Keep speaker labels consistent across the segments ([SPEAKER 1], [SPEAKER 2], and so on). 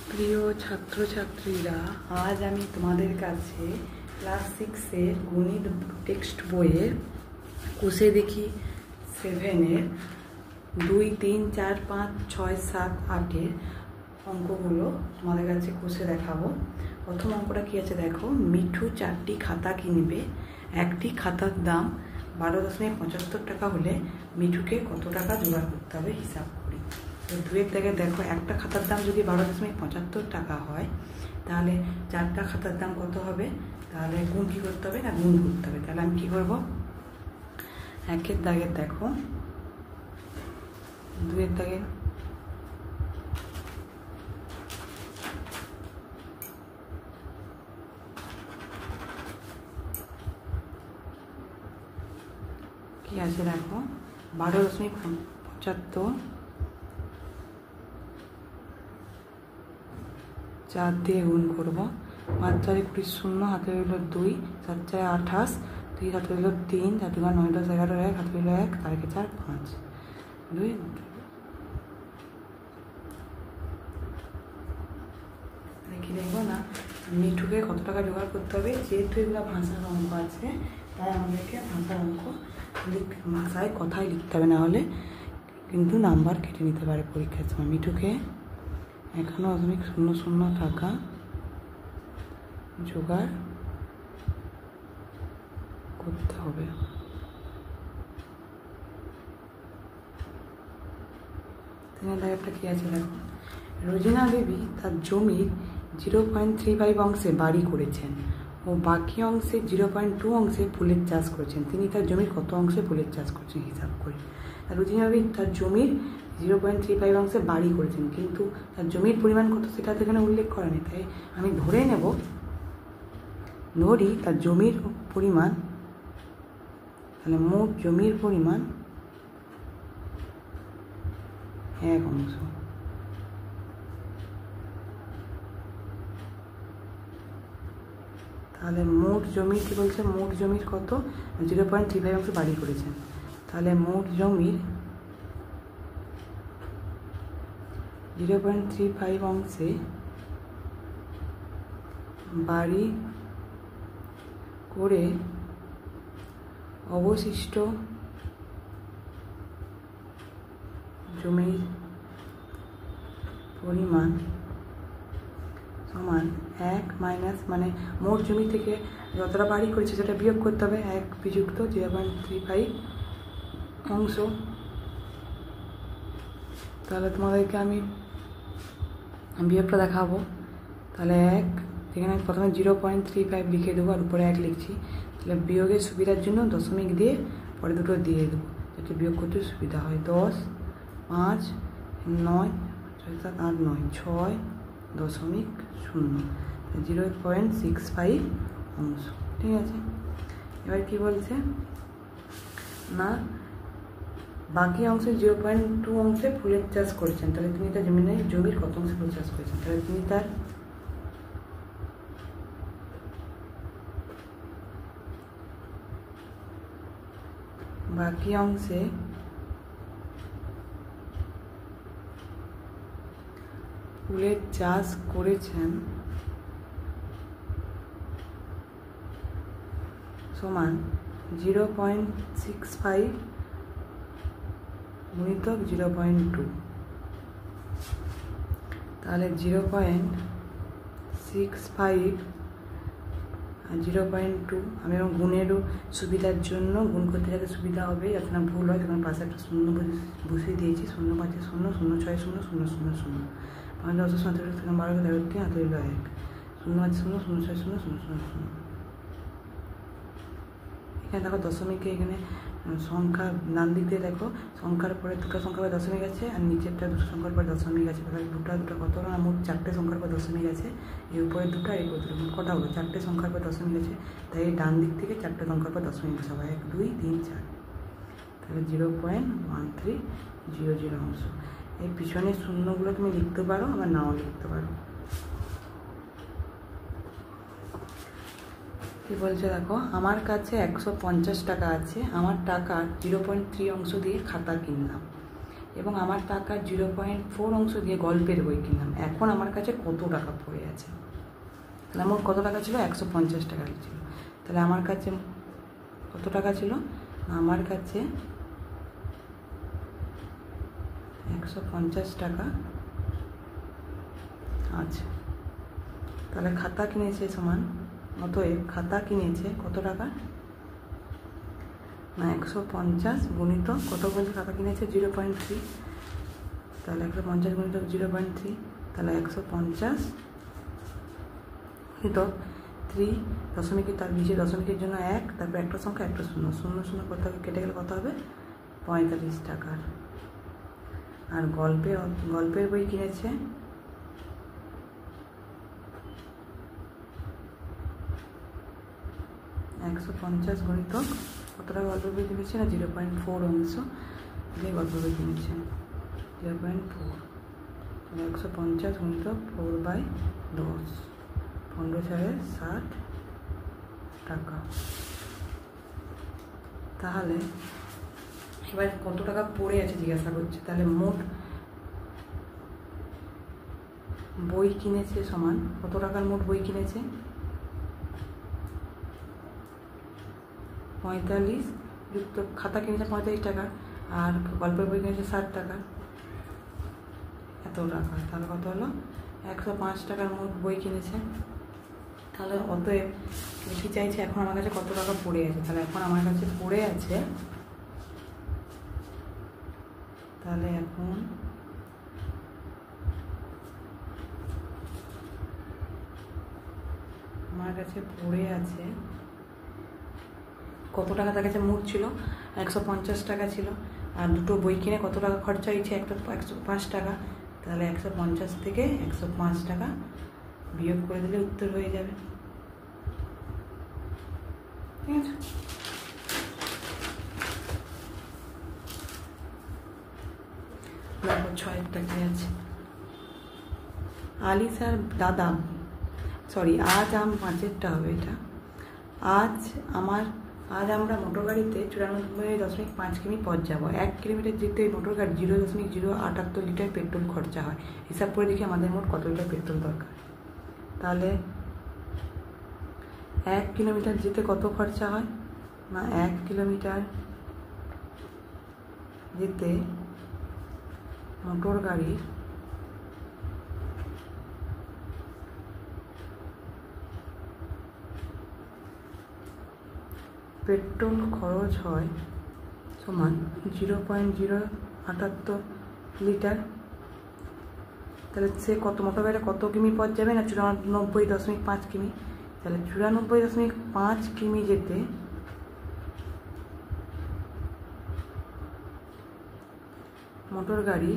[SPEAKER 1] প্রিয় ছাত্রছাত্রীরা, আজ আমি তোমাদের কাছে ক্লাস 6-এর গণিত টেক্সট বইয়ের কোষে দেখি 7-এর 2, 3, 4, 5, 6, 7, 8-এর অঙ্কগুলো তোমাদের কাছে কোষে দেখাবো। প্রথম অঙ্কটা কি আছে দেখো, মিঠু 4টি খাতা কিনবে। একটি খাতার দাম 12.75 টাকা হলে মিঠুকে কত টাকা জোগাড় করতে হবে হিসাব করি। তো দুয়ের দাগে দেখো, একটা খাতার দাম যদি 12.75 টাকা হয় তাহলে 4টা খাতার দাম কত হবে, তাহলে গুণ কী করতে হবে না গুণ করতে হবে। তাহলে আমি কী করবো, একের দাগের দেখো, দুয়ের দাগের কি আছে দেখো, 12.75 4 দিয়ে গুণ করবো। 5 4 20 0, হাতে রইল 2, 7 4 28, 2 হাতে রইল 3, 4 2 9 10 11 1, হাতে রইল 1, তারিখে 4 5 2। কি দেখবো না, মিঠুকে কত টাকা জোগাড় করতে হবে। যেহেতু এগুলো ভাষার অঙ্ক আছে তাই আমাদেরকে ভাষার অঙ্ক ভাষায় কথায় লিখতে হবে, না হলে কিন্তু নাম্বার কেটে নিতে পারে পরীক্ষার সময়। মিঠুকে 51.00 টাকা জোগাড় করতে হবে। একটা কি আছে দেখো, রোজিনা দেবী তার জমির 0.35 অংশে বাড়ি করেছেন ও বাকি অংশে 0.2 অংশে ফুলের চাষ করেছেন। তিনি তার জমির কত অংশে ফুলের চাষ করছেন হিসাব করি। রোজিনা দেবী তার জমির 0.35 অংশে বাড়ি করেছেন, কিন্তু তার জমির পরিমাণ কত সেটা তো এখানে উল্লেখ করা নেই। তাই আমি ধরি তার জমির পরিমাণ, তাহলে মোট জমির পরিমাণ 1 অংশ। তাহলে মোট জমি কি বলছে, মোট জমির কত 0.35 অংশে বাড়ি করেছেন। তাহলে মোট জমির 0.35 অংশে বাড়ি করে অবশিষ্ট জমির পরিমাণ সমান 1 মাইনাস, মানে মোট জমি থেকে যতটা বাড়ি করেছে সেটা বিয়োগ করতে হবে 1 বিযুক্ত 0.35 অংশ। তাহলে তোমাদেরকে আমি বিয়োগটা দেখাবো। তাহলে 1, এখানে প্রথমে 0.35 লিখে দেবো আর উপরে 1 লিখছি। তাহলে বিয়োগের সুবিধার জন্য দশমিক দিয়ে পরে দুটো দিয়ে দেবো, যাতে বিয়োগ করতে সুবিধা হয়। 10, 5, 9, 6, 7, 8, 9, 6.0, 0.65 অংশ। ঠিক আছে, এবার কি বলছে না, বাকি অংশে 0.2 অংশে ফুলের চাষ করেছেন। তাহলে তিনি তার জমির কত অংশে ফুল চাষ করেছেন, তাহলে তিনি তার বাকি অংশে ফুলের চাষ করেছেন সমান 0.65 গুণিতক 0.2। তাহলে 0.65 আর 0.2 আমি এবং গুণেরও সুবিধার জন্য গুণ করতে যাতে সুবিধা হবে, যাতে না ভুল হয়, তখন পাশে একটা শূন্য বসিয়ে দিয়েছি। 0 5 0 0 6 0 0 0 0 5 10 17 12 13 3 হাতে রইল 1 0 5 0 0 6 0 0 0 0। এখানে দেখো দশমিকে, এখানে সংখ্যা ডান দিক দিয়ে দেখো, সংখ্যার পরে দুটো সংখ্যার পরে দশমিক আছে আর নিচেরটা দুটো সংখ্যার পরে দশমিক আছে। তাহলে দুটো কত হলো না, মোট 4টে সংখ্যার পর দশমিক আছে। এর উপরে দুটো, এই উপরে দুটো, কটা হলো 4টে সংখ্যার পর দশমিক আছে। তাই ডান দিক থেকে 4টে সংখ্যার পর দশমিক বসাবো, 1 2 3 4। তাহলে 0.1300 অংশ। এই পিছনের শূন্যগুলো তুমি লিখতে পারো, আবার নাও লিখতে পারো। কি বলছে দেখো, আমার কাছে 150 টাকা আছে, আমার টাকার 0.3 অংশ দিয়ে খাতা কিনলাম। এবং আমার টাকার 0.4 অংশ দিয়ে গল্পের বই কিনলাম। এখন আমার কাছে কত টাকা পড়ে আছে? তাহলে আমার কত টাকা ছিল? 150 টাকা ছিল। তাহলে আমার কাছে কত টাকা ছিল? আমার কাছে 150 টাকা আছে। তাহলে খাতা কিনেছে সমান, অতএব খাতা কিনেছে কত টাকা না 150 গুণিত কত বলছে খাতা কিনেছে 0.3, তাহলে 150 গুণিত 0.3, তাহলে 150 গুণিত 3 দশমিক, তার নিচে দশমিকের জন্য 1, তারপর একটা সংখ্যা একটা শূন্য, শূন্য শূন্য কত হবে কেটে গেলে কত হবে 45 টাকার। আর গল্পের বই কিনেছে 150 গুণিত কত টাকা গল্পের বই কিনেছে না 0.4 অংশ দিয়ে গল্পের বই কিনেছে 0.4, তাহলে 150 গুণিত 4/10, 15,60 টাকা। তাহলে এবার কত টাকা পড়ে আছে জিজ্ঞাসা করছে। তাহলে মোট বই কিনেছে সমান কত টাকার মোট বই কিনেছে 45 যুক্ত খাতা কিনেছে 45 টাকা, আর গল্পের বই কিনেছে 60 টাকা, এত টাকা। তাহলে কত হলো 105 টাকার মোট বই কিনেছে। তাহলে অতএব কি চাইছে এখন আমার কাছে কত টাকা পড়ে আছে? তাহলে এখন আমার কাছে পড়ে আছে, তাহলে এখন আমার কাছে পড়ে আছে কত টাকা তার কাছে মোট ছিল 150 টাকা ছিল, আর দুটো বই কিনে কত টাকা খরচা হয়েছে 105 টাকা। তাহলে 150 থেকে 105 টাকা বিয়োগ করে দিলে উত্তর হয়ে যাবে। ঠিক আছে, তারপর 6 কি আছে? আলিসার দাদা, সরি আজ 5টা হবে এটা। আজ আমরা মোটর গাড়িতে 94.5 কিমি পথ যাবো। 1 কিলোমিটার যেতে ওই মোটর গাড়ি 0.078 লিটার পেট্রোল খরচা হয়। হিসাব করে দেখি আমাদের মোট কত লিটার পেট্রোল দরকার। তাহলে 1 কিলোমিটার যেতে কত খরচা হয় না 1 কিলোমিটার যেতে মোটর গাড়ির পেট্রোল খরচ হয় সমান 0.078 লিটার। তাহলে সে কত মোটর গাড়িটা কত কিমি পথ যাবে না 94.5 কিমি। তাহলে 94.5 কিমি যেতে মোটর গাড়ি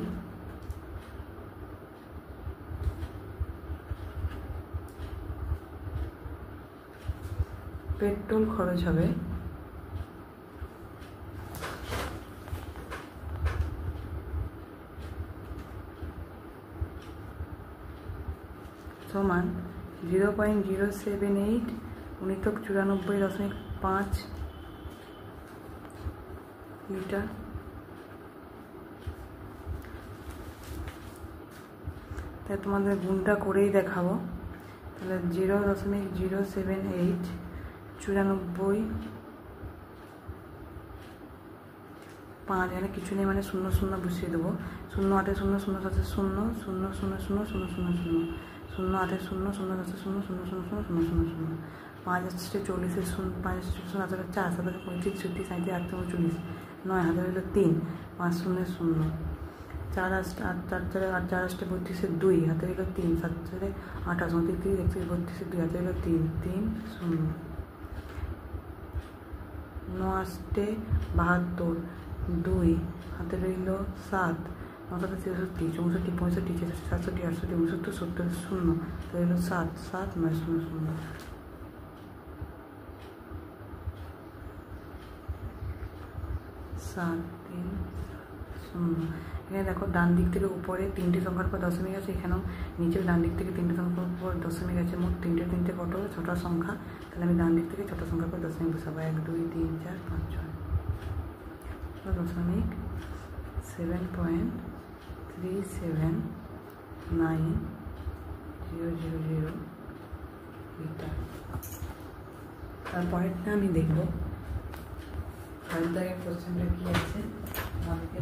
[SPEAKER 1] পেট্রোল খরচ হবে সমান 0.078 গুণিত 94.5 লিটার। তাই তোমাদের গুণটা করেই দেখাবো। তাহলে 0.078 94.5, এখানে কিছু নেই মানে 0 0 বসিয়ে দেবো। 0 8 0 0 7 0 0 0 0 0 0 0 0 8 0 0 7 0 0 0 0 0 0 0 5 আসছে 40, 5 0 8 4 7 35 36 37 38 39 9 হাতে হলো 3 5 0 0 4 8 8 4 8 4 8 32 2 হাতে হলো 3 7 28 29 31 32 2 হাতে হলো 3 3 0 9 8 72 2 হাতে রইল 7 9 7 63 64 65 66 67 68 69 70 0 রইল 7 7 9 0 0 7 3 0। এখানে দেখো ডান দিক থেকে উপরে 3টে সংখ্যার পর দশমিক আছে, এখানেও নিচেও ডান দিক থেকে 3টে সংখ্যার পর দশমিক আছে। মোট 3টে কত হবে 6টা সংখ্যা। তাহলে আমি ডান দিক থেকে 6টা সংখ্যার পর দশমিক বসাবো 1 2 3 4 5 6 দশমিক 7 7.379000 মিটার। তারপরেরটা আমি দেখব পরের কোশ্চেনটা কী আছে আমাকে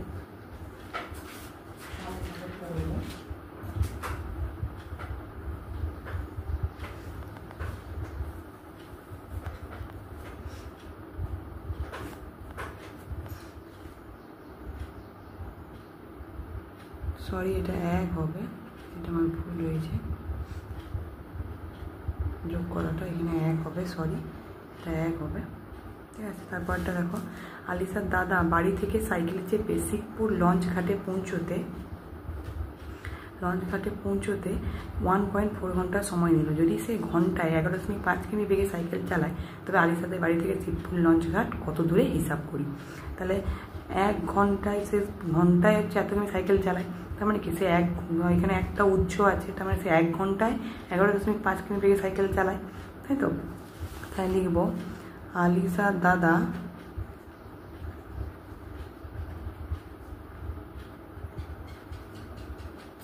[SPEAKER 1] পড়ব। সরি, এটা 1 হবে, এটা আমার ভুল রয়েছে, যোগ করাটা এখানে 1 হবে, সরি, এটা 1 হবে, ঠিক আছে। তারপরটা দেখো, আলিসার দাদা বাড়ি থেকে সাইকেলে চেপে শিবপুর লঞ্চ ঘাটে পৌঁছতে 1.4 ঘন্টা সময় নিল। যদি সে ঘন্টায় 11.5 কিমি বেগে সাইকেল চালায়, তবে আলিসাদের বাড়ি থেকে শিবপুর লঞ্চ ঘাট কত দূরে হিসাব করি। তাহলে 1 ঘন্টায় সে হচ্ছে এত কিমি সাইকেল চালায়, তার মানে কি সে এখানে একটা উৎস আছে, তার মানে সে 1 ঘন্টায় 11.5 কিমি বেগে সাইকেল চালায়, তাই তো। তাই লিখব আলিসার দাদা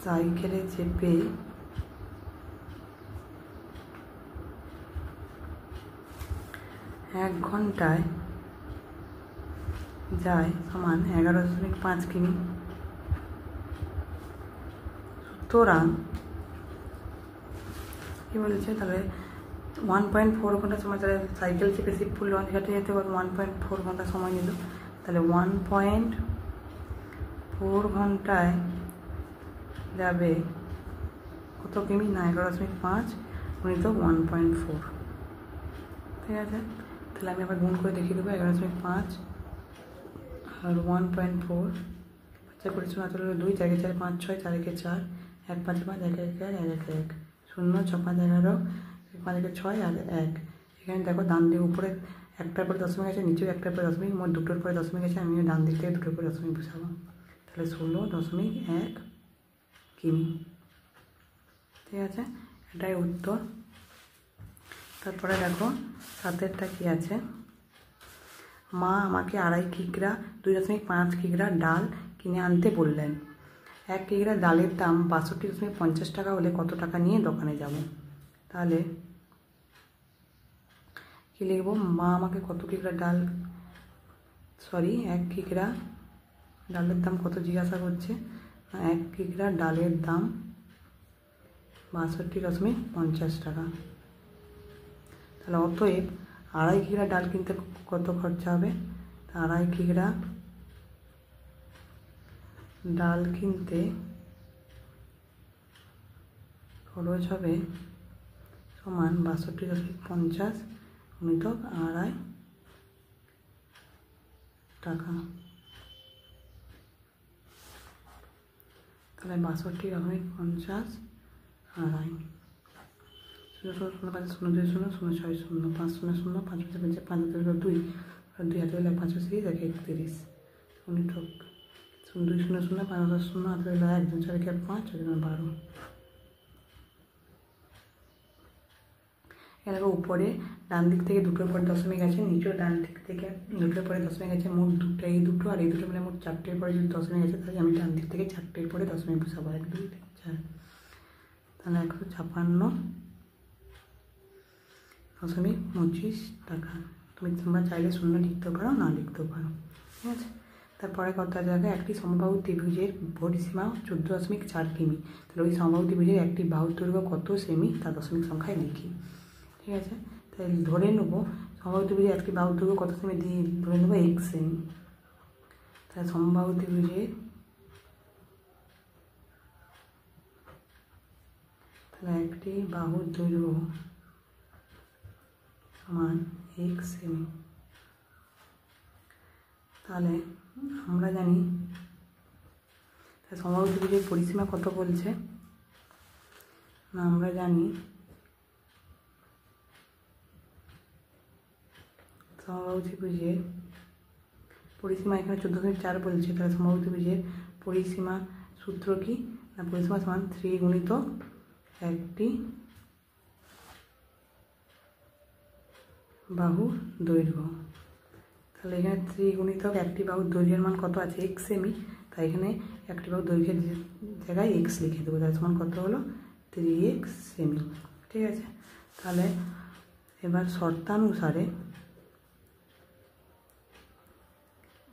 [SPEAKER 1] সাইকেলে চেপে 1 ঘন্টায় যায় সমান 11.5 কিমি। সুতরাং কি বলেছে, তাহলে 1.4 ঘন্টা সময়, তাহলে সাইকেল চেপে শিবপুর লঞ্চ ঘাটে যেতে 1.4 ঘন্টা সময় নিল। তাহলে 1.4 ঘন্টায় যাবে কত কিমি না 11.5 গুণিত 1.4, ঠিক আছে। তাহলে আমি আবার গুণ করে দেখিয়ে দেবো 11.5 আর 1.4, 5 করে 2, 4 4 5 6, 4 1 4, 1 5 5, 1 1 1 1 1 0 6 5 11, 5 1 6 আর 1। এখানে দেখো ডান দিকে উপরে একটার পরে দশমিক আছে, নিচেও একটার পরে দশমিক, মোট দুটোর পরে দশমিক আছে, আমি ডান দিক থেকে দুটোর পরে দশমিক বসাবো। তাহলে 16.1 কিমি, ঠিক আছে, এটাই উত্তর। তারপরে দেখো 7এরটা কি আছে, মা আমাকে 2.5 কিগ্রা 2.5 কিগ্রা ডাল কিনে আনতে বললেন। 1 কিগ্রা ডালের দাম 62.50 টাকা হলে কত টাকা নিয়ে দোকানে যাব। তাহলে কি লিখব, মা আমাকে কত কিগ্রা ডাল, সরি 1 কিগ্রা ডালের দাম কত জিজ্ঞাসা করছে, 1 কিগ্রা ডালের দাম 62.50 টাকা। তাহলে অতএব 2.5 কিগ্রা ডাল কিনতে কত খরচা হবে, 2.5 কিগ্রা ডাল কিনতে খরচ হবে সমান 62.50 গুণিত 2.5 টাকা। তাহলে 62.50 2.5, 0 0 5 0 2 0 0 6 0 5 0 0 5 5 5 5 2 2 হাতে 5 30 1 31 গুণিত 2 0 0 5 0 হাতে 1 2 4 5 6 12। এর উপরে ডান দিক থেকে দুটোর পরে দশমিক আছে, নিচেও ডান দিক থেকে দুটোর পরে দশমিক আছে, মোট দুটো, এই দুটো আর এই দুটো মিলে মোট 4টের পরে যদি দশমিক আছে, তাহলে আমি ডান দিক থেকে 4টের পরে দশমিক বসাবো, 1 2 3 4। তাহলে 156.25 টাকা। তোমরা চাইলে 0 লিখতে পারো, না লিখতেও পারো, ঠিক আছে। তারপরে কত জায়গায় একটি সমবাহু ত্রিভুজের পরিসীমা 14.4 কিমি। তাহলে ওই সমবাহু ত্রিভুজের একটি বাহুর দৈর্ঘ্য কত সেমি তা দশমিক সংখ্যায় লিখি, ঠিক আছে। তাই ধরে নেবো সমবাহু ত্রিভুজের একটি বাহুর দৈর্ঘ্য কত সেমি দিয়ে ধরে নেবো 1 সেমি। তাহলে সমবাহু ত্রিভুজের তাহলে একটি বাহুর দৈর্ঘ্য সমান 1 সেমি। তাহলে আমরা জানি সমবাহু ত্রিভুজের পরিসীমা কত বলছে না, আমরা জানি সমবাহু ত্রিভুজের পরিসীমা এখানে 14.4 বলছে। তাহলে সমবাহু ত্রিভুজের পরিসীমা সূত্র কি না, পরিসীমা সমান 3 গুণিত একটি বাহু দৈর্ঘ্য। তাহলে এখানে 3 গুণিত একটি বাহুর দৈর্ঘ্যের মান কত আছে 1 সেমি। তাই এখানে একটি বাহু দৈর্ঘ্যের জায়গায় এক্স লিখে দেবো, তার সমান কত হলো 3x সেমি। ঠিক আছে, তাহলে এবার শর্তানুসারে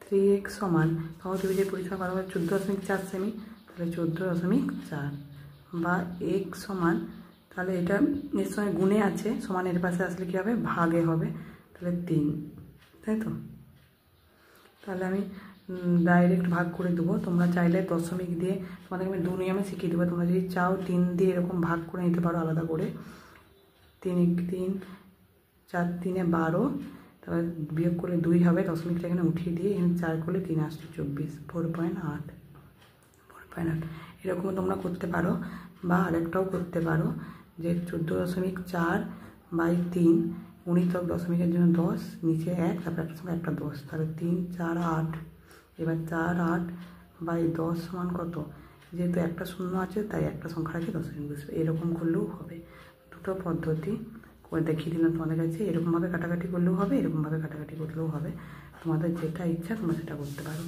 [SPEAKER 1] 3x সমান সমত্রিভুজের পরিসীমা করা হয় 14.4 সেমি, তাহলে 14.4 বা x সমান, তাহলে এটা এর সঙ্গে গুণে আছে, সমান এর পাশে আসলে কী হবে ভাগে হবে, তাহলে 3, তাই তো। তাহলে আমি ডাইরেক্ট ভাগ করে দেবো, তোমরা চাইলে দশমিক দিয়ে, তোমাদেরকে আমি 2 নিয়মে শিখিয়ে দেবো, তোমরা যদি চাও 3 দিয়ে এরকম ভাগ করে নিতে পারো আলাদা করে। 3 3 4 3 12, তারপর বিয়োগ করলে 2 হবে, দশমিকটা এখানে উঠিয়ে দিয়ে এখানে 4 করলে 3 আসছে 24, 4.8 এরকমও তোমরা করতে পারো। বা আরেকটাও করতে পারো যে 14.4 বাই 3 গুণিতক দশমিকের জন্য 10, নিচে 1, তারপর একটা সময় একটা 10, তাহলে 3 4 8। এবার 4 8 বাই 10 সমান কত, যেহেতু একটা শূন্য আছে তাই একটা সংখ্যা আছে দশমিক বসবে, এরকম করলেও হবে। দুটো পদ্ধতি করে দেখিয়ে দিলাম তোমাদের কাছে, এরকমভাবে কাটাকাটি করলেও হবে, এরকমভাবে কাটাকাটি করলেও হবে, তোমাদের যেটা ইচ্ছা তোমরা সেটা করতে পারো।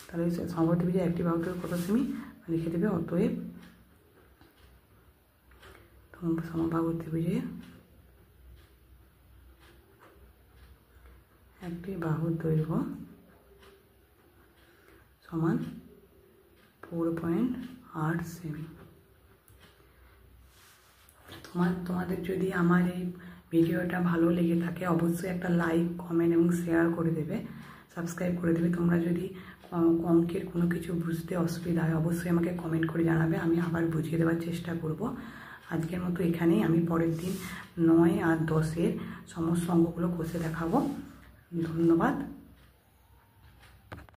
[SPEAKER 1] তাহলে সমত্রিভুজের একটি বাহু দৈর্ঘ্য কত সেমি লিখে দেবে, অতএব সমবাহু ত্রিভুজের একটি বাহুর দৈর্ঘ্য সমান 4.8 সেমি। তোমাদের যদি আমার এই ভিডিওটা ভালো লেগে থাকে অবশ্যই একটা লাইক কমেন্ট এবং শেয়ার করে দেবে, সাবস্ক্রাইব করে দেবে। তোমরা যদি অঙ্কের কোনো কিছু বুঝতে অসুবিধা হয় অবশ্যই আমাকে কমেন্ট করে জানাবে, আমি আবার বুঝিয়ে দেওয়ার চেষ্টা করব। আজকের মতো এখানেই, আমি পরের দিন 9 আর 10-এর সমস্ত অঙ্কগুলো কষে দেখাবো। ধন্যবাদ।